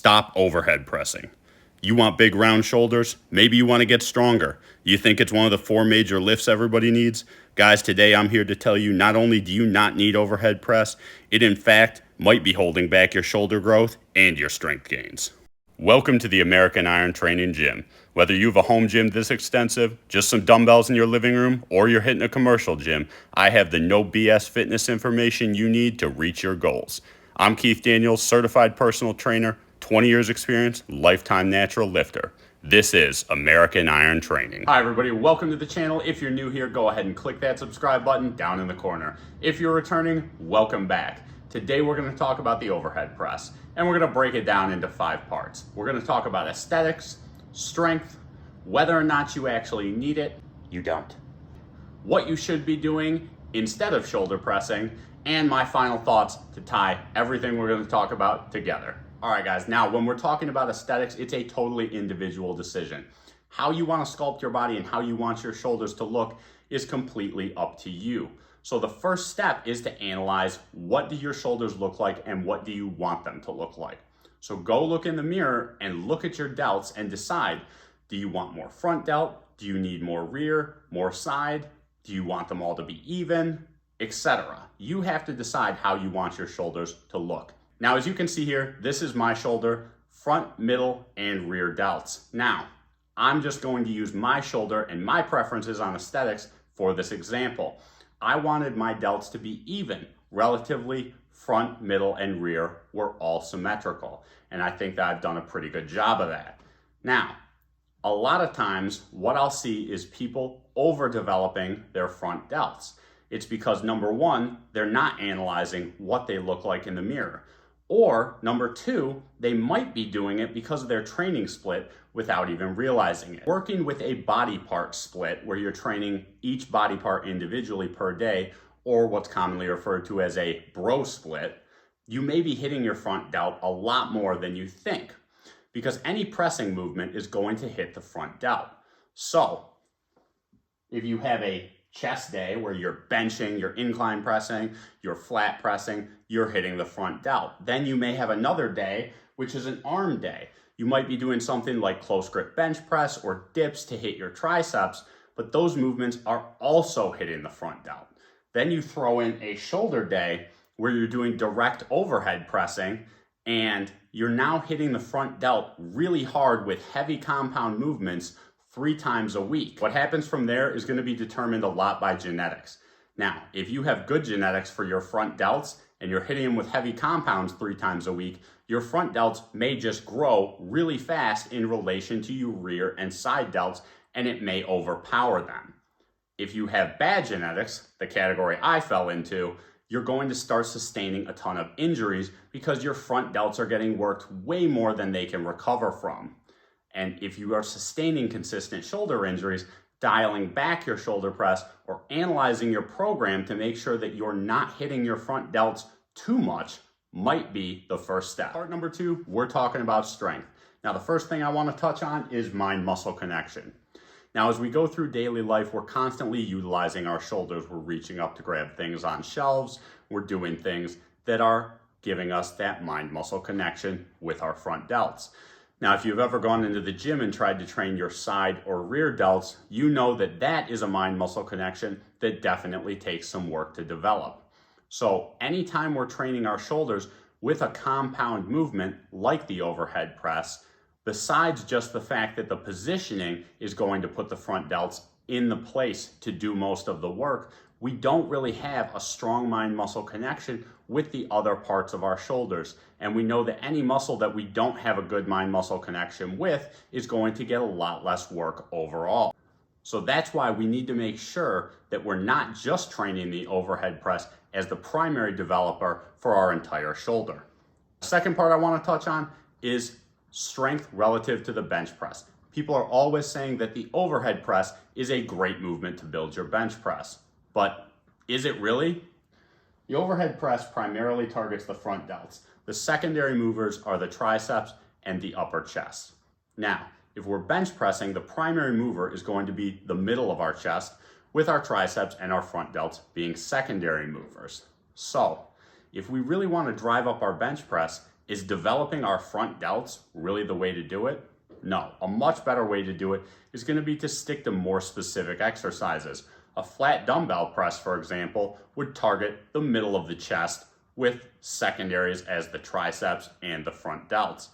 stop overhead pressing. You want big round shoulders? Maybe you want to get stronger. You think it's one of the 4 major lifts everybody needs? Guys, today I'm here to tell you not only do you not need overhead press, it in fact might be holding back your shoulder growth and your strength gains. Welcome to the American Iron Training Gym. Whether you have a home gym this extensive, just some dumbbells in your living room, or you're hitting a commercial gym, I have the no BS fitness information you need to reach your goals. I'm Keith Daniels, certified personal trainer, 20 years experience, lifetime natural lifter. This is American Iron Training. Hi everybody, welcome to the channel. If you're new here, go ahead and click that subscribe button down in the corner. If you're returning, welcome back. Today we're going to talk about the overhead press, and we're going to break it down into 5 parts. We're going to talk about aesthetics, strength, whether or not you actually need it, you don't, what you should be doing instead of shoulder pressing, and my final thoughts to tie everything we're going to talk about together. All right, guys, now when we're talking about aesthetics, it's a totally individual decision. How you want to sculpt your body and how you want your shoulders to look is completely up to you. So the first step is to analyze, what do your shoulders look like and what do you want them to look like? So go look in the mirror and look at your delts and decide, do you want more front delt? Do you need more rear, more side? Do you want them all to be even, etc.? You have to decide how you want your shoulders to look. Now, as you can see here, this is my shoulder, front, middle, and rear delts. Now, I'm just going to use my shoulder and my preferences on aesthetics for this example. I wanted my delts to be even, relatively front, middle, and rear were all symmetrical. And I think that I've done a pretty good job of that. Now, a lot of times what I'll see is people overdeveloping their front delts. It's because number one, they're not analyzing what they look like in the mirror. Or number two, they might be doing it because of their training split without even realizing it. Working with a body part split where you're training each body part individually per day, or what's commonly referred to as a bro split, you may be hitting your front delt a lot more than you think, because any pressing movement is going to hit the front delt. So if you have a chest day where you're benching, you're incline pressing, you're flat pressing, you're hitting the front delt. Then you may have another day, which is an arm day. You might be doing something like close grip bench press or dips to hit your triceps, but those movements are also hitting the front delt. Then you throw in a shoulder day where you're doing direct overhead pressing and you're now hitting the front delt really hard with heavy compound movements 3 times a week. What happens from there is going to be determined a lot by genetics. Now, if you have good genetics for your front delts and you're hitting them with heavy compounds 3 times a week, your front delts may just grow really fast in relation to your rear and side delts, and it may overpower them. If you have bad genetics, the category I fell into, you're going to start sustaining a ton of injuries because your front delts are getting worked way more than they can recover from. And if you are sustaining consistent shoulder injuries, dialing back your shoulder press or analyzing your program to make sure that you're not hitting your front delts too much might be the first step. Part number 2, we're talking about strength. Now, the first thing I want to touch on is mind-muscle connection. Now, as we go through daily life, we're constantly utilizing our shoulders. We're reaching up to grab things on shelves. We're doing things that are giving us that mind-muscle connection with our front delts. Now, if you've ever gone into the gym and tried to train your side or rear delts, you know that that is a mind-muscle connection that definitely takes some work to develop. So anytime we're training our shoulders with a compound movement like the overhead press, besides just the fact that the positioning is going to put the front delts in the place to do most of the work, we don't really have a strong mind-muscle connection with the other parts of our shoulders. And we know that any muscle that we don't have a good mind-muscle connection with is going to get a lot less work overall. So that's why we need to make sure that we're not just training the overhead press as the primary developer for our entire shoulder. The second part I want to touch on is strength relative to the bench press. People are always saying that the overhead press is a great movement to build your bench press. But is it really? The overhead press primarily targets the front delts. The secondary movers are the triceps and the upper chest. Now, if we're bench pressing, the primary mover is going to be the middle of our chest, with our triceps and our front delts being secondary movers. So, if we really want to drive up our bench press, Is developing our front delts really the way to do it? No, a much better way to do it is going to be to stick to more specific exercises. A flat dumbbell press, for example, would target the middle of the chest with secondaries as the triceps and the front delts.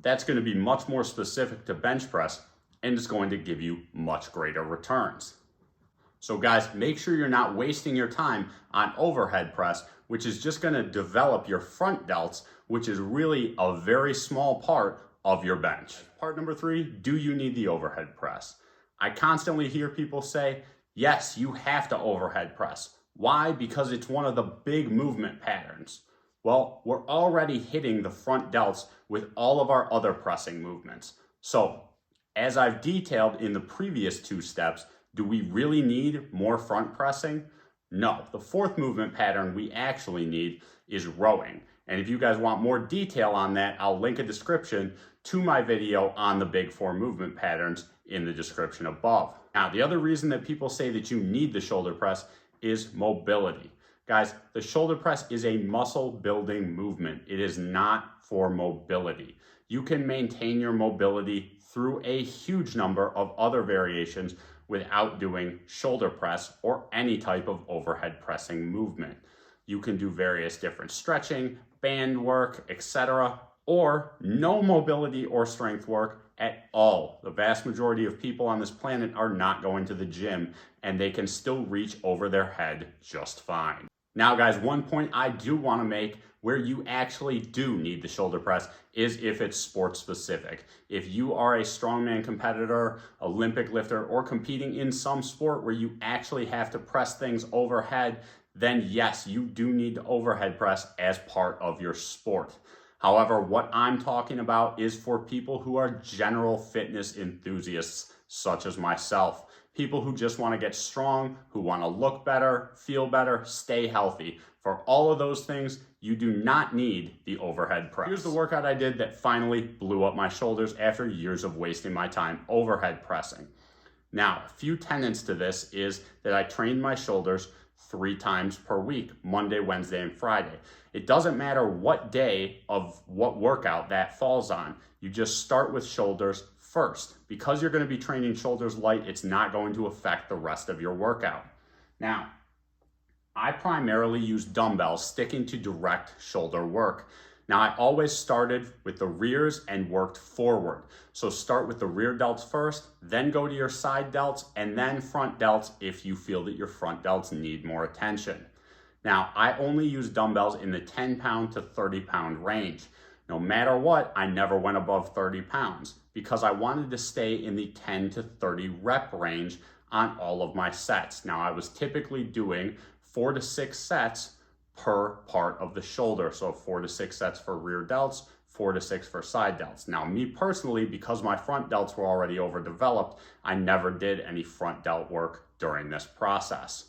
That's going to be much more specific to bench press and is going to give you much greater returns. So guys, make sure you're not wasting your time on overhead press, which is just going to develop your front delts, which is really a very small part of your bench. Part number 3, do you need the overhead press? I constantly hear people say, yes, you have to overhead press. Why? Because it's one of the big movement patterns. Well, we're already hitting the front delts with all of our other pressing movements. So, as I've detailed in the previous 2 steps, do we really need more front pressing? No. The 4th movement pattern we actually need is rowing. And if you guys want more detail on that, I'll link a description to my video on the big 4 movement patterns in the description above. Now, the other reason that people say that you need the shoulder press is mobility. Guys, the shoulder press is a muscle building movement. It is not for mobility. You can maintain your mobility through a huge number of other variations without doing shoulder press or any type of overhead pressing movement. You can do various different stretching, band work, etc., or no mobility or strength work at all. The vast majority of people on this planet are not going to the gym, and they can still reach over their head just fine. Now guys, one point I do want to make where you actually do need the shoulder press is if it's sport specific. If you are a strongman competitor, Olympic lifter, or competing in some sport where you actually have to press things overhead, then yes, you do need to overhead press as part of your sport. However, what I'm talking about is for people who are general fitness enthusiasts, such as myself. People who just want to get strong, who want to look better, feel better, stay healthy. For all of those things, you do not need the overhead press. Here's the workout I did that finally blew up my shoulders after years of wasting my time overhead pressing. Now, a few tenets to this is that I trained my shoulders 3 times per week, Monday, Wednesday, and Friday. It doesn't matter what day of what workout that falls on. You just start with shoulders first. Because you're going to be training shoulders light, it's not going to affect the rest of your workout. Now, I primarily use dumbbells sticking to direct shoulder work. Now, I always started with the rears and worked forward. So start with the rear delts first, then go to your side delts, and then front delts if you feel that your front delts need more attention. Now, I only use dumbbells in the 10-pound to 30-pound range. No matter what, I never went above 30 pounds because I wanted to stay in the 10 to 30 rep range on all of my sets. Now, I was typically doing 4 to 6 sets per part of the shoulder. So 4 to 6 sets for rear delts, 4 to 6 for side delts. Now, me personally, because my front delts were already overdeveloped, I never did any front delt work during this process.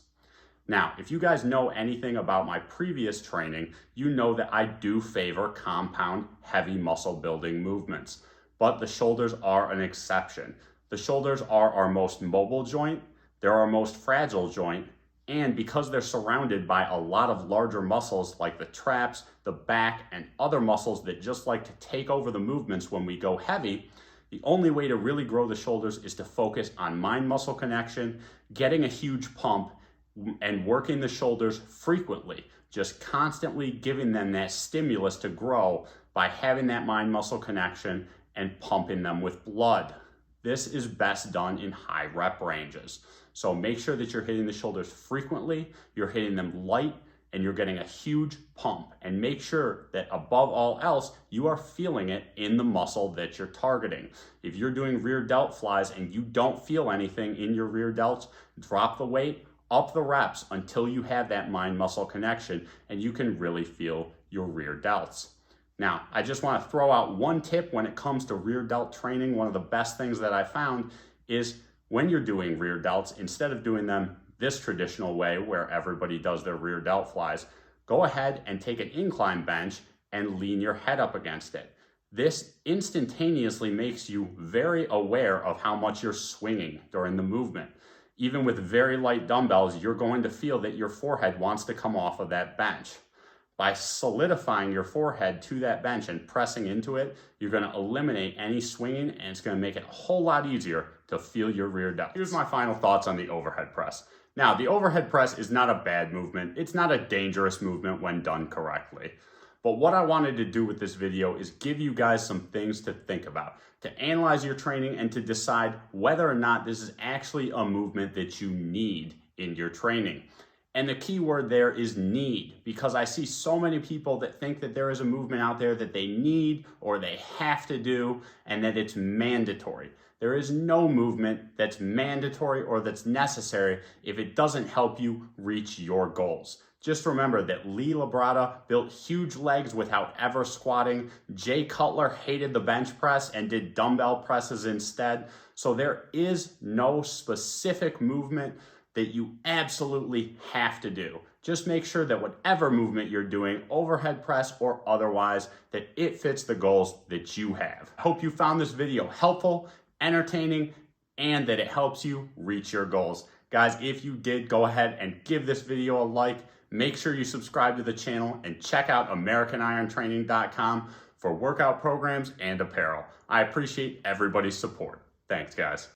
Now, if you guys know anything about my previous training, you know that I do favor compound, heavy muscle building movements, but the shoulders are an exception. The shoulders are our most mobile joint, they're our most fragile joint, and because they're surrounded by a lot of larger muscles like the traps, the back, and other muscles that just like to take over the movements when we go heavy, the only way to really grow the shoulders is to focus on mind-muscle connection, getting a huge pump, and working the shoulders frequently, just constantly giving them that stimulus to grow by having that mind-muscle connection and pumping them with blood. This is best done in high rep ranges. So make sure that you're hitting the shoulders frequently, you're hitting them light, and you're getting a huge pump. And make sure that above all else, you are feeling it in the muscle that you're targeting. If you're doing rear delt flies and you don't feel anything in your rear delts, drop the weight, up the reps until you have that mind-muscle connection and you can really feel your rear delts. Now, I just want to throw out one tip when it comes to rear delt training. One of the best things that I found is when you're doing rear delts, instead of doing them this traditional way where everybody does their rear delt flies, go ahead and take an incline bench and lean your head up against it. This instantaneously makes you very aware of how much you're swinging during the movement. Even with very light dumbbells, you're going to feel that your forehead wants to come off of that bench. By solidifying your forehead to that bench and pressing into it, you're gonna eliminate any swinging, and it's gonna make it a whole lot easier to feel your rear delts. Here's my final thoughts on the overhead press. Now, the overhead press is not a bad movement. It's not a dangerous movement when done correctly. But what I wanted to do with this video is give you guys some things to think about, to analyze your training and to decide whether or not this is actually a movement that you need in your training. And the key word there is need, because I see so many people that think that there is a movement out there that they need or they have to do and that it's mandatory. There is no movement that's mandatory or that's necessary if it doesn't help you reach your goals. Just remember that Lee Labrada built huge legs without ever squatting. Jay Cutler hated the bench press and did dumbbell presses instead. So there is no specific movement that you absolutely have to do. Just make sure that whatever movement you're doing, overhead press or otherwise, that it fits the goals that you have. I hope you found this video helpful, entertaining, and that it helps you reach your goals. Guys, if you did, go ahead and give this video a like. Make sure you subscribe to the channel and check out AmericanIronTraining.com for workout programs and apparel. I appreciate everybody's support. Thanks, guys.